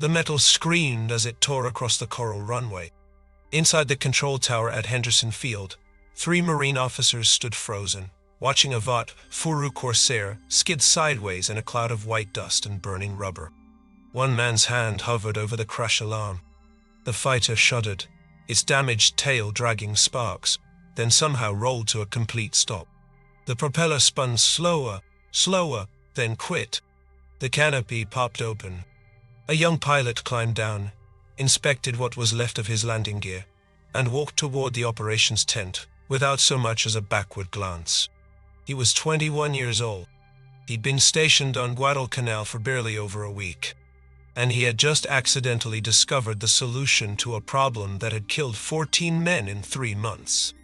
The metal screamed as it tore across the coral runway. Inside the control tower at Henderson Field, 3 Marine officers stood frozen, watching a Vought F4U Corsair skid sideways in a cloud of white dust and burning rubber. One man's hand hovered over the crash alarm. The fighter shuddered, its damaged tail dragging sparks, then somehow rolled to a complete stop. The propeller spun slower, then quit. The canopy popped open. A young pilot climbed down, inspected what was left of his landing gear, and walked toward the operations tent without so much as a backward glance. He was 21 years old. He'd been stationed on Guadalcanal for barely over a week, and he had just accidentally discovered the solution to a problem that had killed 14 men in 3 months.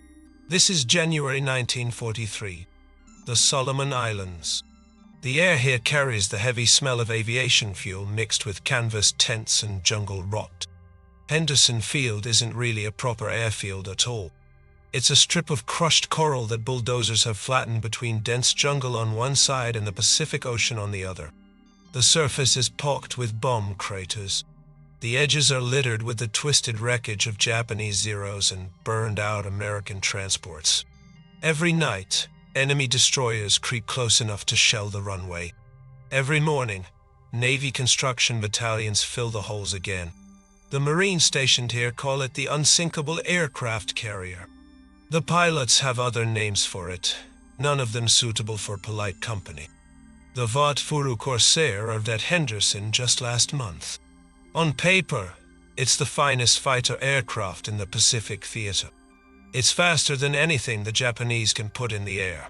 This is January 1943, the Solomon Islands. The air here carries the heavy smell of aviation fuel mixed with canvas tents and jungle rot. Henderson Field isn't really a proper airfield at all. It's a strip of crushed coral that bulldozers have flattened between dense jungle on one side and the Pacific Ocean on the other. The surface is pocked with bomb craters. The edges are littered with the twisted wreckage of Japanese Zeros and burned-out American transports. Every night, enemy destroyers creep close enough to shell the runway. Every morning, Navy construction battalions fill the holes again. The Marines stationed here call it the unsinkable aircraft carrier. The pilots have other names for it, none of them suitable for polite company. The Vought F4U Corsair arrived at Henderson just last month. On paper, it's the finest fighter aircraft in the Pacific theater. It's faster than anything the Japanese can put in the air.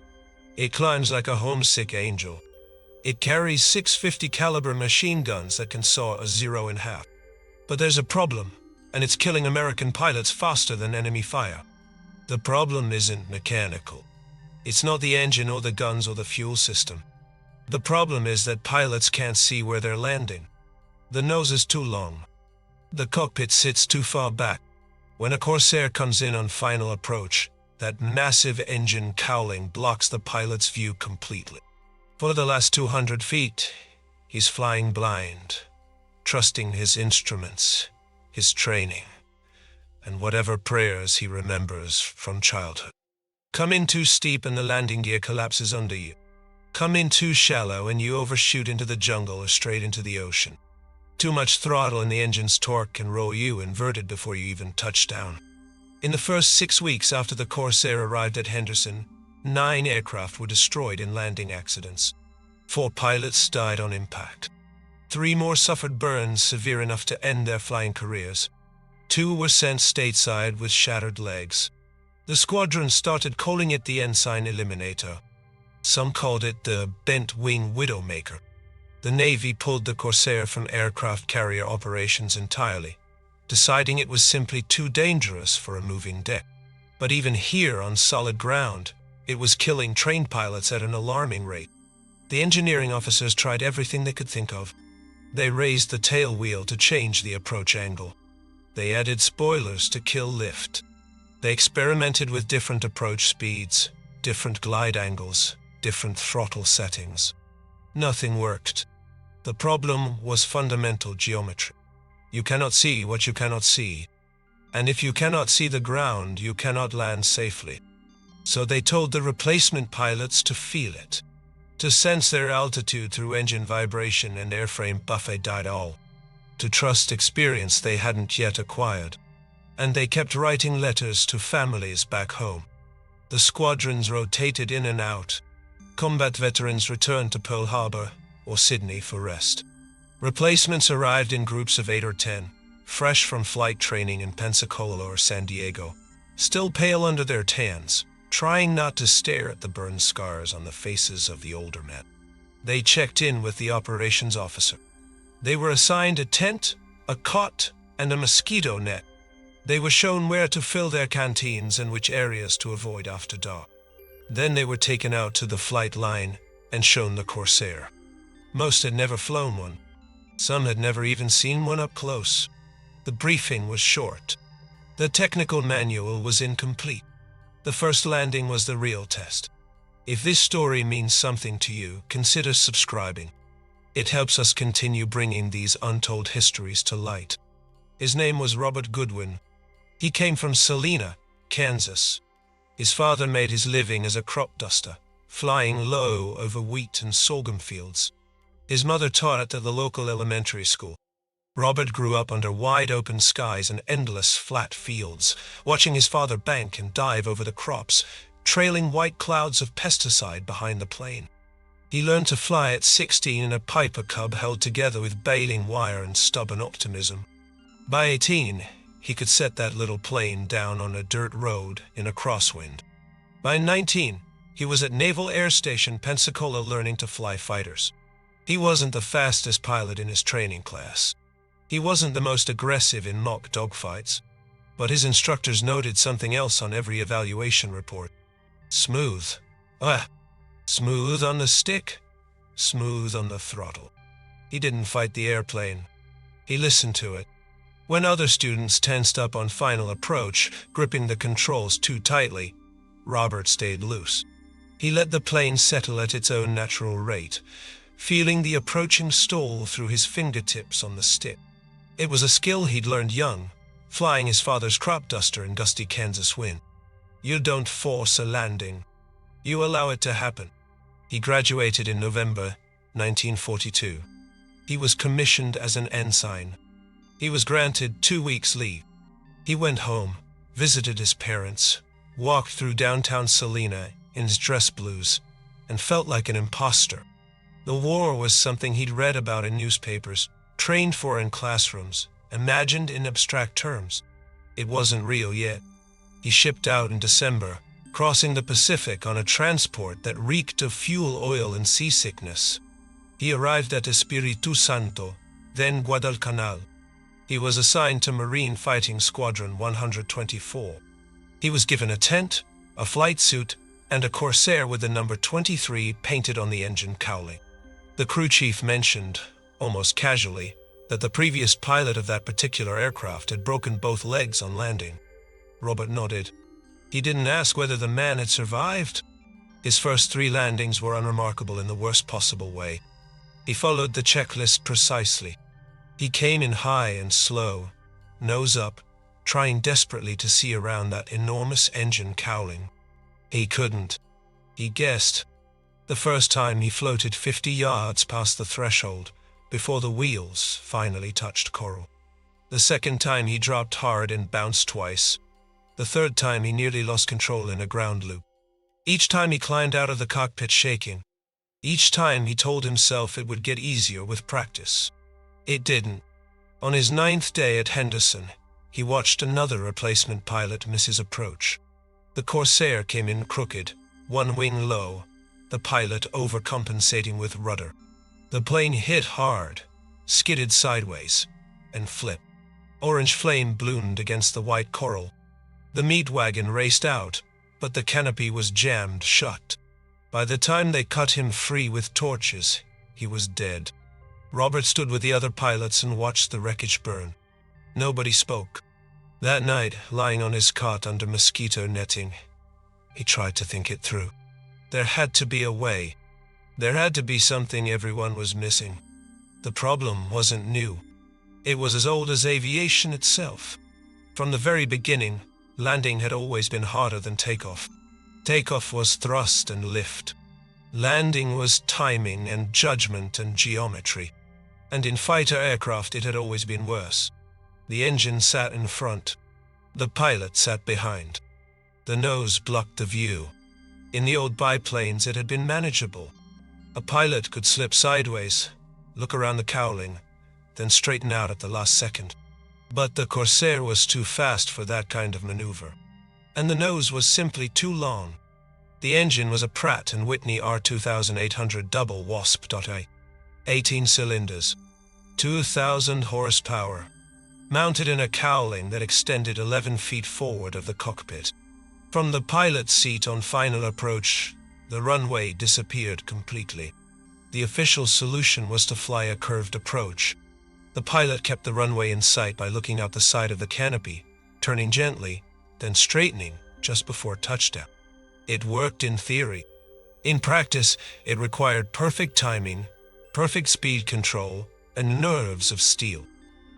It climbs like a homesick angel. It carries 650 caliber machine guns that can saw a Zero in half. But there's a problem, and it's killing American pilots faster than enemy fire. The problem isn't mechanical. It's not the engine or the guns or the fuel system. The problem is that pilots can't see where they're landing. The nose is too long. The cockpit sits too far back. When a Corsair comes in on final approach, that massive engine cowling blocks the pilot's view completely. For the last 200 feet, he's flying blind, trusting his instruments, his training, and whatever prayers he remembers from childhood. Come in too steep and the landing gear collapses under you. Come in too shallow and you overshoot into the jungle or straight into the ocean. Too much throttle and the engine's torque can roll you inverted before you even touch down. In the first 6 weeks after the Corsair arrived at Henderson, 9 aircraft were destroyed in landing accidents. 4 pilots died on impact. 3 more suffered burns severe enough to end their flying careers. 2 were sent stateside with shattered legs. The squadron started calling it the Ensign Eliminator. Some called it the Bent Wing Widowmaker. The Navy pulled the Corsair from aircraft carrier operations entirely, deciding it was simply too dangerous for a moving deck. But even here on solid ground, it was killing trained pilots at an alarming rate. The engineering officers tried everything they could think of. They raised the tail wheel to change the approach angle. They added spoilers to kill lift. They experimented with different approach speeds, different glide angles, different throttle settings. Nothing worked. The problem was fundamental geometry. You cannot see what you cannot see, and if you cannot see the ground, you cannot land safely. So they told the replacement pilots to feel it, to sense their altitude through engine vibration and airframe buffet dial, to trust experience they hadn't yet acquired. And they kept writing letters to families back home. The squadrons rotated in and out. Combat veterans returned to Pearl Harbor or Sydney for rest. Replacements arrived in groups of 8 or 10, fresh from flight training in Pensacola or San Diego, still pale under their tans, trying not to stare at the burn scars on the faces of the older men. They checked in with the operations officer. They were assigned a tent, a cot, and a mosquito net. They were shown where to fill their canteens and which areas to avoid after dark. Then they were taken out to the flight line and shown the Corsair. Most had never flown one. Some had never even seen one up close. The briefing was short. The technical manual was incomplete. The first landing was the real test. If this story means something to you, consider subscribing. It helps us continue bringing these untold histories to light. His name was Robert Goodwin. He came from Salina, Kansas. His father made his living as a crop duster, flying low over wheat and sorghum fields. His mother taught at the local elementary school. Robert grew up under wide-open skies and endless flat fields, watching his father bank and dive over the crops, trailing white clouds of pesticide behind the plane. He learned to fly at 16 in a Piper Cub held together with baling wire and stubborn optimism. By 18, he could set that little plane down on a dirt road in a crosswind. By 19, he was at Naval Air Station Pensacola learning to fly fighters. He wasn't the fastest pilot in his training class. He wasn't the most aggressive in mock dogfights. But his instructors noted something else on every evaluation report. Smooth. Smooth on the stick, smooth on the throttle. He didn't fight the airplane. He listened to it. When other students tensed up on final approach, gripping the controls too tightly, Robert stayed loose. He let the plane settle at its own natural rate, feeling the approaching stall through his fingertips on the stick. It was a skill he'd learned young, flying his father's crop duster in gusty Kansas wind. You don't force a landing. You allow it to happen. He graduated in November 1942. He was commissioned as an ensign. He was granted 2 weeks leave. He went home, visited his parents, walked through downtown Salina in his dress blues, and felt like an imposter. The war was something he'd read about in newspapers, trained for in classrooms, imagined in abstract terms. It wasn't real yet. He shipped out in December, crossing the Pacific on a transport that reeked of fuel oil and seasickness. He arrived at Espiritu Santo, then Guadalcanal. He was assigned to Marine Fighting Squadron 124. He was given a tent, a flight suit, and a Corsair with the number 23 painted on the engine cowling. The crew chief mentioned, almost casually, that the previous pilot of that particular aircraft had broken both legs on landing. Robert nodded. He didn't ask whether the man had survived. His first 3 landings were unremarkable in the worst possible way. He followed the checklist precisely. He came in high and slow, nose up, trying desperately to see around that enormous engine cowling. He couldn't. He guessed. The first time he floated 50 yards past the threshold, before the wheels finally touched coral. The second time he dropped hard and bounced twice. The third time he nearly lost control in a ground loop. Each time he climbed out of the cockpit shaking. Each time he told himself it would get easier with practice. It didn't. On his 9th day at Henderson, he watched another replacement pilot miss his approach. The Corsair came in crooked, one wing low, the pilot overcompensating with rudder. The plane hit hard, skidded sideways, and flipped. Orange flame bloomed against the white coral. The meat wagon raced out, but the canopy was jammed shut. By the time they cut him free with torches, he was dead. Robert stood with the other pilots and watched the wreckage burn. Nobody spoke. That night, lying on his cot under mosquito netting, he tried to think it through. There had to be a way. There had to be something everyone was missing. The problem wasn't new. It was as old as aviation itself. From the very beginning, landing had always been harder than takeoff. Takeoff was thrust and lift. Landing was timing and judgment and geometry. And in fighter aircraft it had always been worse. The engine sat in front. The pilot sat behind. The nose blocked the view. In the old biplanes it had been manageable. A pilot could slip sideways, look around the cowling, then straighten out at the last second. But the Corsair was too fast for that kind of maneuver. And the nose was simply too long. The engine was a Pratt & Whitney R2800 double Wasp.I. 18 cylinders, 2,000 horsepower, mounted in a cowling that extended 11 feet forward of the cockpit. From the pilot's seat on final approach, the runway disappeared completely. The official solution was to fly a curved approach. The pilot kept the runway in sight by looking out the side of the canopy, turning gently, then straightening just before touchdown. It worked in theory. In practice, it required perfect timing, Perfect speed control and nerves of steel.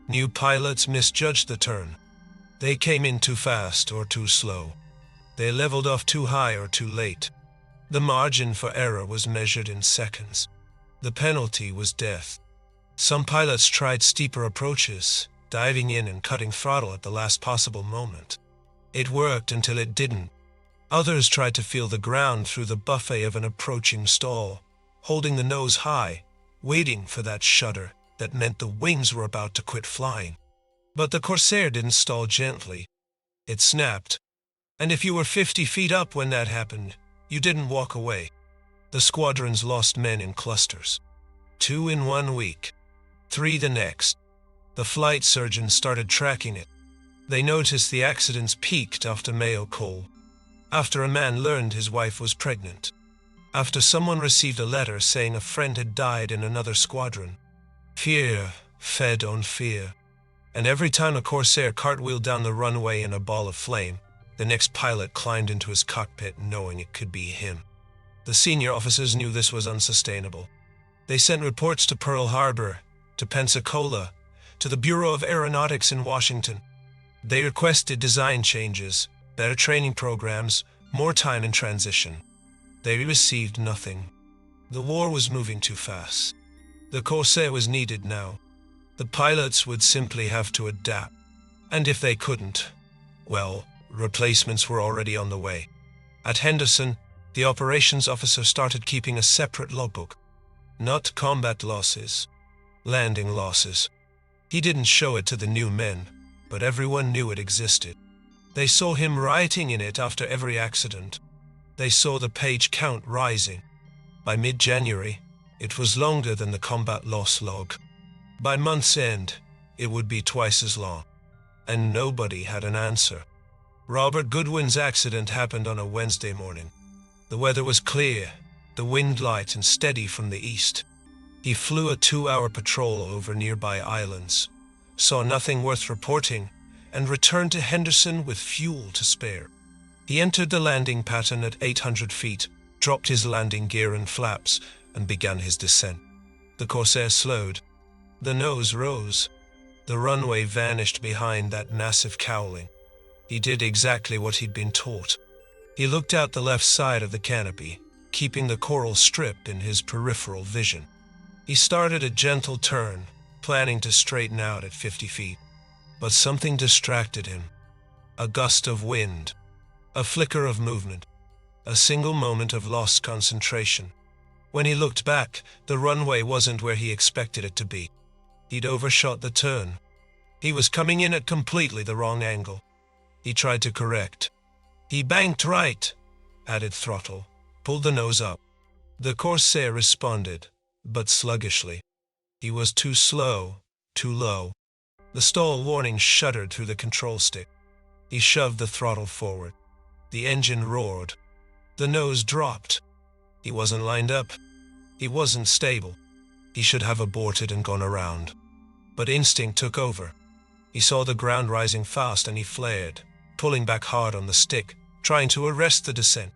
New pilots misjudged the turn. They came in too fast or too slow. They leveled off too high or too late. The margin for error was measured in seconds. The penalty was death. Some pilots tried steeper approaches, diving in and cutting throttle at the last possible moment. It worked until it didn't. Others tried to feel the ground through the buffet of an approaching stall, holding the nose high, waiting for that shudder that meant the wings were about to quit flying. But the Corsair didn't stall gently. It snapped. And if you were 50 feet up when that happened, you didn't walk away. The squadrons lost men in clusters. 2 in 1 week. 3 the next. The flight surgeons started tracking it. They noticed the accidents peaked after Mayo Cole. After a man learned his wife was pregnant. After someone received a letter saying a friend had died in another squadron. Fear fed on fear. And every time a Corsair cartwheeled down the runway in a ball of flame, the next pilot climbed into his cockpit knowing it could be him. The senior officers knew this was unsustainable. They sent reports to Pearl Harbor, to Pensacola, to the Bureau of Aeronautics in Washington. They requested design changes, better training programs, more time in transition. They received nothing. The war was moving too fast. The Corsair was needed now. The pilots would simply have to adapt. And if they couldn't, well, replacements were already on the way. At Henderson, the operations officer started keeping a separate logbook. Not combat losses, landing losses. He didn't show it to the new men, but everyone knew it existed. They saw him writing in it after every accident. They saw the page count rising. By mid-January, it was longer than the combat loss log. By month's end, it would be twice as long. And nobody had an answer. Robert Goodwin's accident happened on a Wednesday morning. The weather was clear, the wind light and steady from the east. He flew a 2-hour patrol over nearby islands, saw nothing worth reporting, and returned to Henderson with fuel to spare. He entered the landing pattern at 800 feet, dropped his landing gear and flaps, and began his descent. The Corsair slowed. The nose rose. The runway vanished behind that massive cowling. He did exactly what he'd been taught. He looked out the left side of the canopy, keeping the coral strip in his peripheral vision. He started a gentle turn, planning to straighten out at 50 feet. But something distracted him. A gust of wind. A flicker of movement. A single moment of lost concentration. When he looked back, the runway wasn't where he expected it to be. He'd overshot the turn. He was coming in at completely the wrong angle. He tried to correct. He banked right, added throttle, pulled the nose up. The Corsair responded, but sluggishly. He was too slow, too low. The stall warning shuddered through the control stick. He shoved the throttle forward. The engine roared. The nose dropped. He wasn't lined up. He wasn't stable. He should have aborted and gone around. But instinct took over. He saw the ground rising fast and he flared, pulling back hard on the stick, trying to arrest the descent.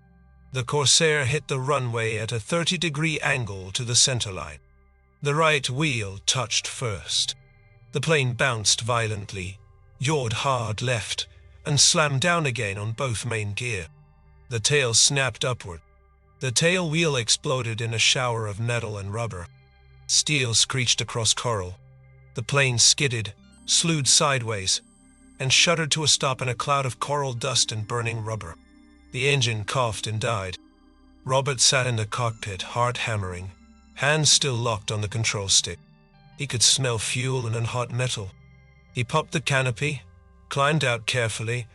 The Corsair hit the runway at a 30-degree angle to the centerline. The right wheel touched first. The plane bounced violently, yawed hard left, and slammed down again on both main gear. The tail snapped upward. The tail wheel exploded in a shower of metal and rubber. Steel screeched across coral. The plane skidded, slewed sideways, and shuddered to a stop in a cloud of coral dust and burning rubber. The engine coughed and died. Robert sat in the cockpit, heart hammering, hands still locked on the control stick. He could smell fuel and hot metal. He popped the canopy, climbed out carefully,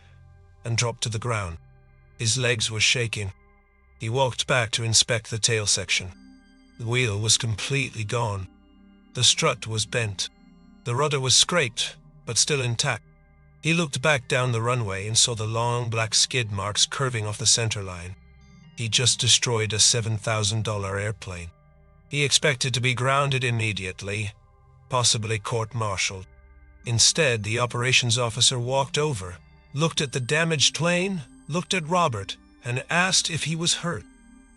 and dropped to the ground. His legs were shaking. He walked back to inspect the tail section. The wheel was completely gone. The strut was bent. The rudder was scraped, but still intact. He looked back down the runway and saw the long black skid marks curving off the center line. He just destroyed a $7,000 airplane. He expected to be grounded immediately, possibly court-martialed. Instead, the operations officer walked over, looked at the damaged plane, looked at Robert, and asked if he was hurt.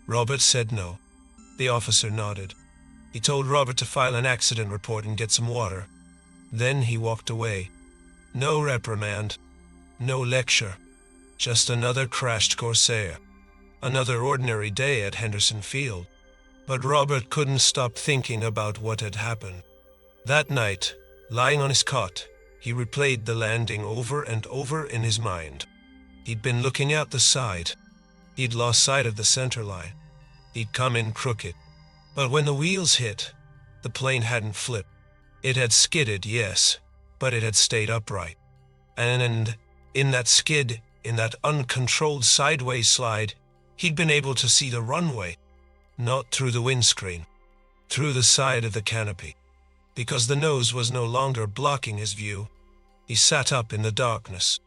Robert said no. The officer nodded. He told Robert to file an accident report and get some water. Then he walked away. No reprimand, no lecture, just another crashed Corsair. Another ordinary day at Henderson Field. But Robert couldn't stop thinking about what had happened. That night, lying on his cot, he replayed the landing over and over in his mind. He'd been looking out the side. He'd lost sight of the center line. He'd come in crooked. But when the wheels hit, the plane hadn't flipped. It had skidded, yes, but it had stayed upright. And in that skid, in that uncontrolled sideways slide, he'd been able to see the runway. Not through the windscreen, through the side of the canopy. Because the nose was no longer blocking his view. He sat up in the darkness.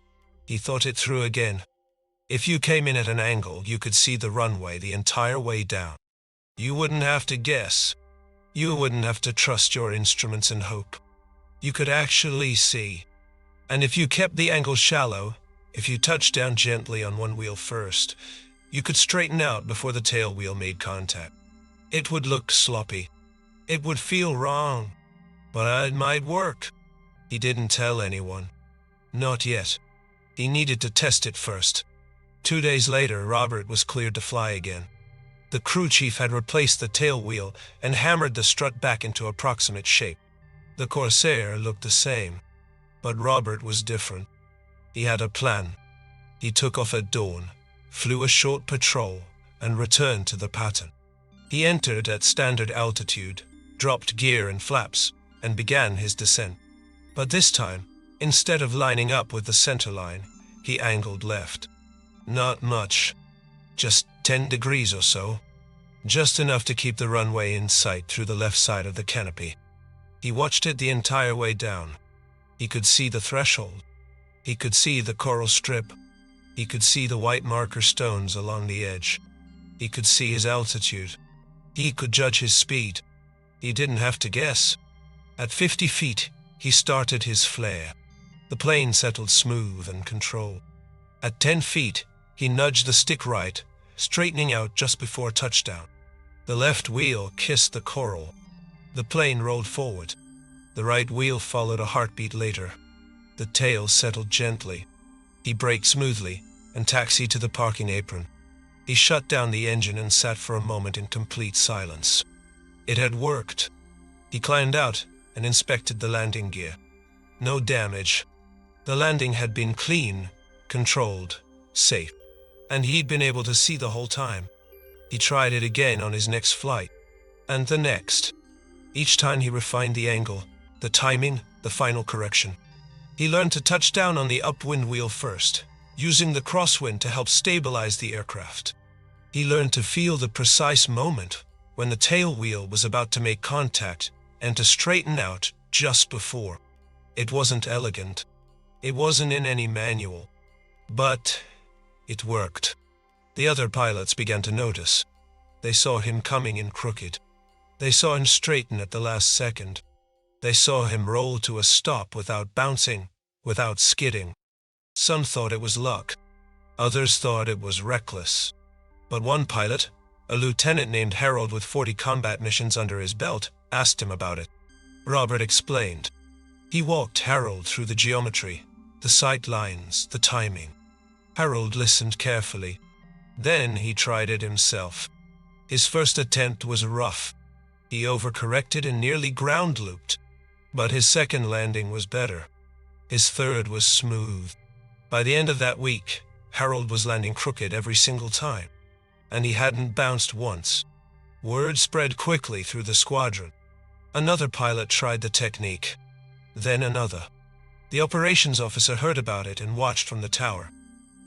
He thought it through again. If you came in at an angle, you could see the runway the entire way down. You wouldn't have to guess. You wouldn't have to trust your instruments and hope. You could actually see. And if you kept the angle shallow, if you touched down gently on one wheel first, you could straighten out before the tail wheel made contact. It would look sloppy. It would feel wrong. But it might work. He didn't tell anyone. Not yet. He needed to test it first. 2 days later, Robert was cleared to fly again. The crew chief had replaced the tail wheel and hammered the strut back into approximate shape. The Corsair looked the same, but Robert was different. He had a plan. He took off at dawn, flew a short patrol, and returned to the pattern. He entered at standard altitude, dropped gear and flaps, and began his descent. But this time, instead of lining up with the center line, he angled left. Not much. Just 10 degrees or so. Just enough to keep the runway in sight through the left side of the canopy. He watched it the entire way down. He could see the threshold. He could see the coral strip. He could see the white marker stones along the edge. He could see his altitude. He could judge his speed. He didn't have to guess. At 50 feet, he started his flare. The plane settled smooth and controlled. At 10 feet, he nudged the stick right, straightening out just before touchdown. The left wheel kissed the coral. The plane rolled forward. The right wheel followed a heartbeat later. The tail settled gently. He braked smoothly and taxied to the parking apron. He shut down the engine and sat for a moment in complete silence. It had worked. He climbed out and inspected the landing gear. No damage. The landing had been clean, controlled, safe, and he'd been able to see the whole time. He tried it again on his next flight, and the next. Each time he refined the angle, the timing, the final correction. He learned to touch down on the upwind wheel first, using the crosswind to help stabilize the aircraft. He learned to feel the precise moment when the tail wheel was about to make contact and to straighten out just before. It wasn't elegant. It wasn't in any manual. But it worked. The other pilots began to notice. They saw him coming in crooked. They saw him straighten at the last second. They saw him roll to a stop without bouncing, without skidding. Some thought it was luck. Others thought it was reckless. But one pilot, a lieutenant named Harold with 40 combat missions under his belt, asked him about it. Robert explained. He walked Harold through the geometry, the sight lines, the timing. Harold listened carefully. Then he tried it himself. His first attempt was rough. He overcorrected and nearly ground looped. But his second landing was better. His third was smooth. By the end of that week, Harold was landing crooked every single time. And he hadn't bounced once. Word spread quickly through the squadron. Another pilot tried the technique. Then another. The operations officer heard about it and watched from the tower.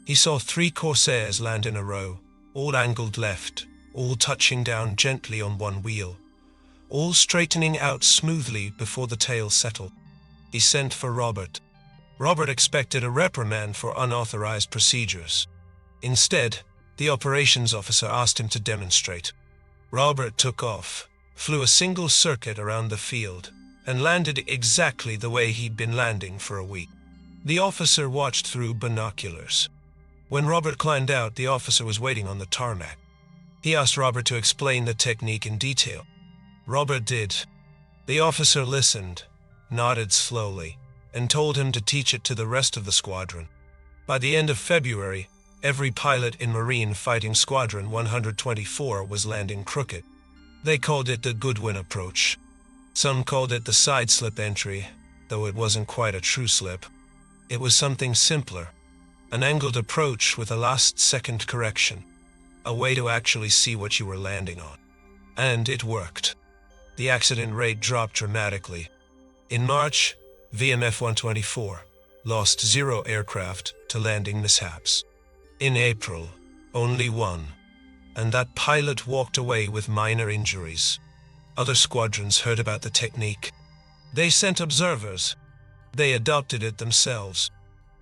He saw 3 Corsairs land in a row, all angled left, all touching down gently on one wheel, all straightening out smoothly before the tail settled. He sent for Robert. Robert expected a reprimand for unauthorized procedures. Instead, the operations officer asked him to demonstrate. Robert took off, flew a single circuit around the field, and landed exactly the way he'd been landing for a week. The officer watched through binoculars. When Robert climbed out, the officer was waiting on the tarmac. He asked Robert to explain the technique in detail. Robert did. The officer listened, nodded slowly, and told him to teach it to the rest of the squadron. By the end of February, every pilot in Marine Fighting Squadron 124 was landing crooked. They called it the Goodwin approach. Some called it the side slip entry, though it wasn't quite a true slip. It was something simpler, an angled approach with a last-second correction, a way to actually see what you were landing on. And it worked. The accident rate dropped dramatically. In March, VMF 124 lost 0 aircraft to landing mishaps. In April, only 1, and that pilot walked away with minor injuries. Other squadrons heard about the technique. They sent observers. They adopted it themselves.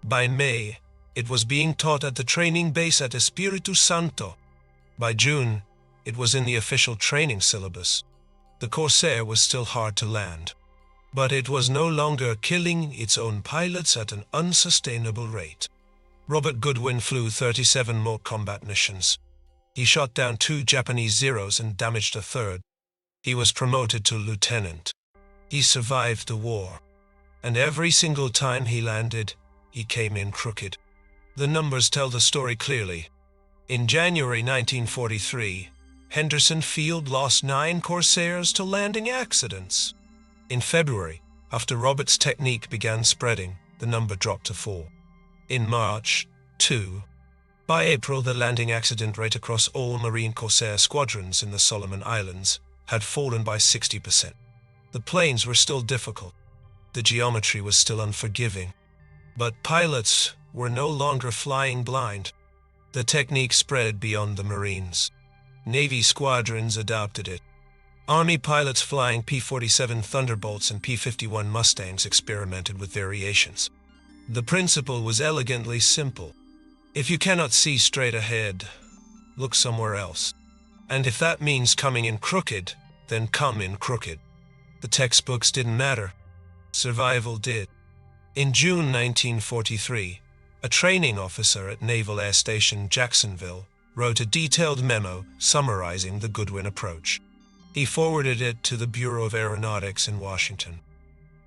By May, it was being taught at the training base at Espiritu Santo. By June, it was in the official training syllabus. The Corsair was still hard to land, but it was no longer killing its own pilots at an unsustainable rate. Robert Goodwin flew 37 more combat missions. He shot down 2 Japanese Zeros and damaged a 3rd. He was promoted to lieutenant. He survived the war, and every single time he landed, he came in crooked. The numbers tell the story clearly. In January 1943, Henderson Field lost 9 Corsairs to landing accidents. In February, after Robert's technique began spreading, the number dropped to 4. In March, 2. By April, the landing accident rate across all Marine Corsair squadrons in the Solomon Islands had fallen by 60%. The planes were still difficult. The geometry was still unforgiving. But pilots were no longer flying blind. The technique spread beyond the Marines. Navy squadrons adopted it. Army pilots flying P-47 Thunderbolts and P-51 Mustangs experimented with variations. The principle was elegantly simple. If you cannot see straight ahead, look somewhere else. And if that means coming in crooked, then come in crooked. The textbooks didn't matter. Survival did. In June 1943, a training officer at Naval Air Station Jacksonville wrote a detailed memo summarizing the Goodwin approach. He forwarded it to the Bureau of Aeronautics in Washington.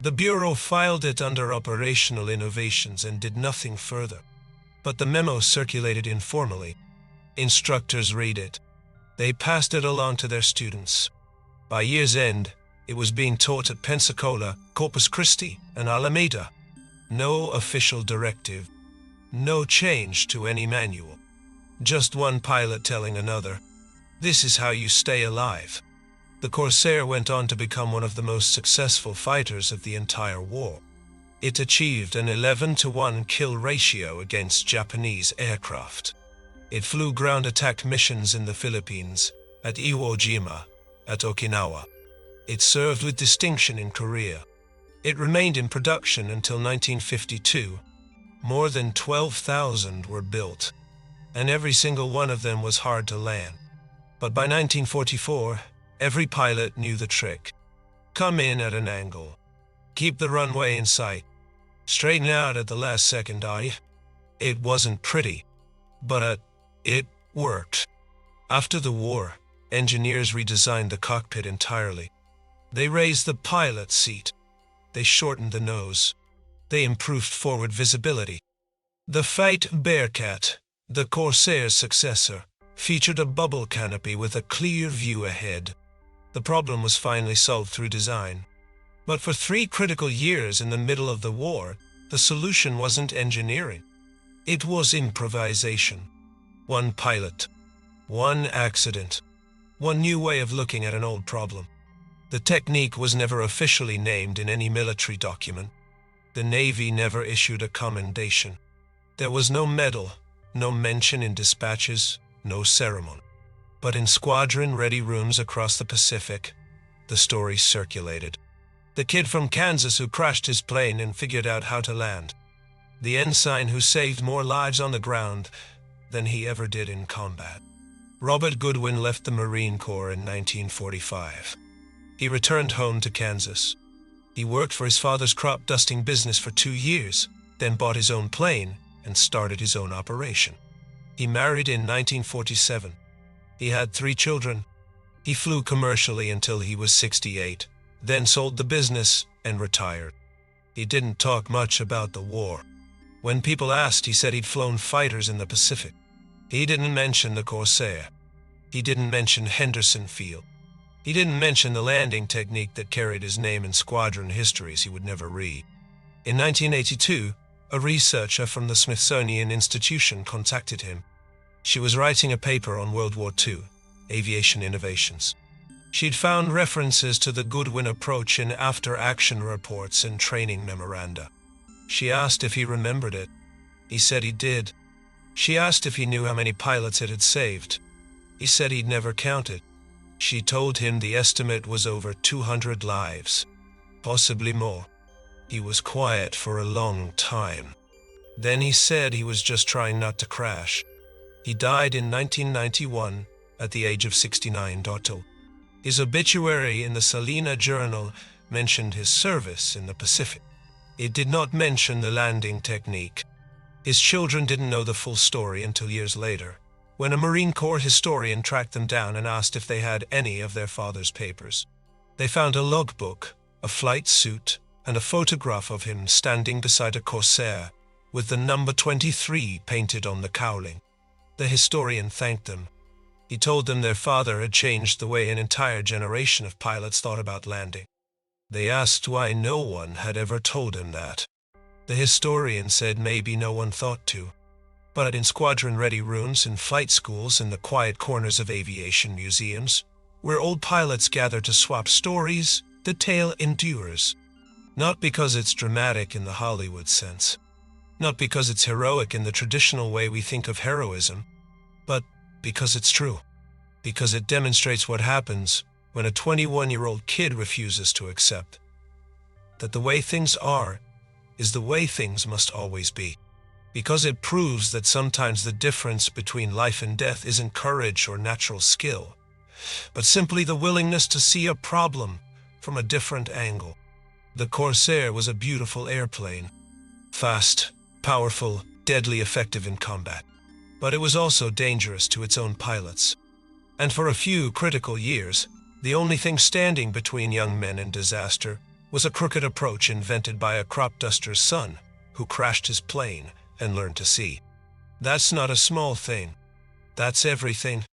The Bureau filed it under Operational Innovations and did nothing further. But the memo circulated informally. Instructors read it. They passed it along to their students. By year's end, it was being taught at Pensacola, Corpus Christi, and Alameda. No official directive. No change to any manual. Just one pilot telling another, "This is how you stay alive." The Corsair went on to become one of the most successful fighters of the entire war. It achieved an 11-to-1 kill ratio against Japanese aircraft. It flew ground attack missions in the Philippines, at Iwo Jima, at Okinawa. It served with distinction in Korea. It remained in production until 1952. More than 12,000 were built, and every single one of them was hard to land. But by 1944, every pilot knew the trick. Come in at an angle. Keep the runway in sight. Straighten out at the last second, It wasn't pretty, but it worked. After the war, engineers redesigned the cockpit entirely. They raised the pilot seat. They shortened the nose. They improved forward visibility. The Fight Bearcat, the Corsair's successor, featured a bubble canopy with a clear view ahead. The problem was finally solved through design. But for 3 critical years in the middle of the war, the solution wasn't engineering. It was improvisation. One pilot, one accident, one new way of looking at an old problem. The technique was never officially named in any military document. The Navy never issued a commendation. There was no medal, no mention in dispatches, no ceremony. But in squadron-ready rooms across the Pacific, the story circulated. The kid from Kansas who crashed his plane and figured out how to land. The ensign who saved more lives on the ground than he ever did in combat. Robert Goodwin left the Marine Corps in 1945. He returned home to Kansas. He worked for his father's crop dusting business for 2 years, then bought his own plane and started his own operation. He married in 1947. He had 3 children. He flew commercially until he was 68, then sold the business and retired. He didn't talk much about the war. When people asked, he said he'd flown fighters in the Pacific. He didn't mention the Corsair. He didn't mention Henderson Field. He didn't mention the landing technique that carried his name in squadron histories he would never read. In 1982, a researcher from the Smithsonian Institution contacted him. She was writing a paper on World War II, aviation innovations. She'd found references to the Goodwin approach in after-action reports and training memoranda. She asked if he remembered it. He said he did. She asked if he knew how many pilots it had saved. He said he'd never counted. She told him the estimate was over 200 lives, possibly more. He was quiet for a long time. Then he said he was just trying not to crash. He died in 1991 at the age of 69. His obituary in the Salina Journal mentioned his service in the Pacific. It did not mention the landing technique. His children didn't know the full story until years later, when a Marine Corps historian tracked them down and asked if they had any of their father's papers. They found a logbook, a flight suit, and a photograph of him standing beside a Corsair with the number 23 painted on the cowling. The historian thanked them. He told them their father had changed the way an entire generation of pilots thought about landing. They asked why no one had ever told him that. The historian said maybe no one thought to. But in squadron-ready rooms, in flight schools, in the quiet corners of aviation museums, where old pilots gather to swap stories, the tale endures. Not because it's dramatic in the Hollywood sense. Not because it's heroic in the traditional way we think of heroism, but because it's true. Because it demonstrates what happens when a 21-year-old kid refuses to accept that the way things are is the way things must always be. Because it proves that sometimes the difference between life and death isn't courage or natural skill, but simply the willingness to see a problem from a different angle. The Corsair was a beautiful airplane. Fast, powerful, deadly effective in combat. But it was also dangerous to its own pilots. And for a few critical years, the only thing standing between young men and disaster was a crooked approach invented by a crop duster's son who crashed his plane and learned to see. That's not a small thing. That's everything.